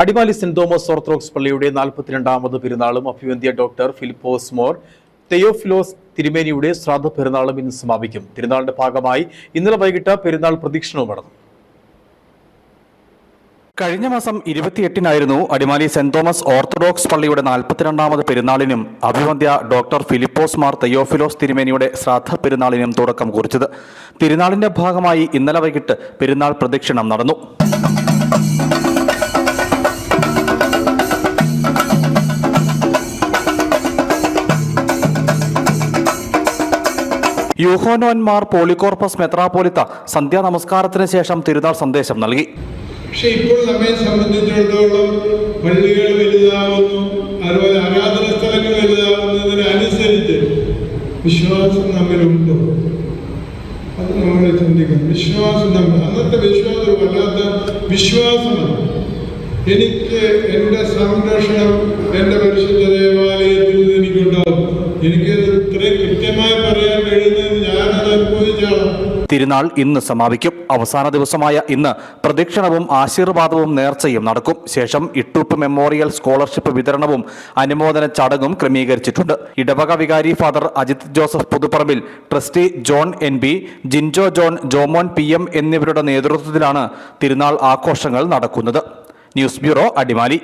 Adimali saint Thomas orthodox പള്ളിയുടെ 42ാമത് പെരുന്നാളും അഭിവന്ദ്യ doctor Philipose more Theophilos തിരുമേനിയുടെ ശ്രാദ്ധ പെരുന്നാളും ഇന്ന് സമാപിക്കും. തിരുനാളിന്റെ ഭാഗമായി ഇന്നലെ വൈകിട്ട് പെരുന്നാൾ പ്രദക്ഷിണവും നടന്നു. കഴിഞ്ഞ മാസം 28-നായിരുന്നു അടിമാലി സെന്റ് തോമസ് ഓർത്തഡോക്സ് പള്ളിയുടെ 42ാമത് പെരുന്നാളിനും അഭിവന്ദ്യ ഡോക്ടർ ഫിലിപ്പോസ് മാർ തെയോഫിലോസ് തിരുമേനിയുടെ ശ്രാദ്ധ പെരുന്നാളിനും തുടക്കം കുറിച്ചത്. തിരുനാളിന്റെ ഭാഗമായി ഇന്നലെ വൈകിട്ട് പെരുന്നാൾ പ്രദക്ഷിണം നടന്നു. യൂഹോനോന്മാർ പോളികോർപ്പസ് മെത്രാപ്പോലിത്ത സന്ധ്യാ നമസ്കാരത്തിന് ശേഷം തിരുനാൾ സന്ദേശം നൽകി. പക്ഷെ ഇപ്പോൾ നമ്മെ സംബന്ധിച്ചിടത്തോളം പള്ളികൾ വലുതാവുന്നു, അതുപോലെ ആരാധന സ്ഥലങ്ങൾ വലുതാവുന്നതിനനുസരിച്ച് വിശ്വാസം നമ്മളുണ്ടോ? അത് നമ്മൾ ചിന്തിക്കണം. വിശ്വാസം നമ്മൾ അന്നത്തെ വിശ്വാസം വല്ലാത്ത വിശ്വാസമാണ്. എനിക്ക് എൻ്റെ സംരക്ഷണം എൻ്റെ പരിശുദ്ധ ദേവാലയത്തിൽ നിന്ന് എനിക്കുണ്ടാകും. എനിക്കത് ഇത്രയും കൃത്യമായി പറയാൻ കഴിയുന്നത് ഞാനത് അനുഭവിച്ചാണ്. തിരുനാൾ ഇന്ന് സമാപിക്കും. അവസാന ദിവസമായ ഇന്ന് പ്രദക്ഷിണവും ആശീർവാദവും നേർച്ചയും നടക്കും. ശേഷം ഇട്ടൂപ്പ് മെമ്മോറിയൽ സ്കോളർഷിപ്പ് വിതരണവും അനുമോദന ചടങ്ങും ക്രമീകരിച്ചിട്ടുണ്ട്. ഇടവക വികാരി father Ajith Joseph Puthupparambil, trustee John NB, Jinjo John, Jomon PM എന്നിവരുടെ നേതൃത്വത്തിലാണ് തിരുനാൾ ആഘോഷങ്ങൾ നടക്കുന്നത്. News bureau, Adimali.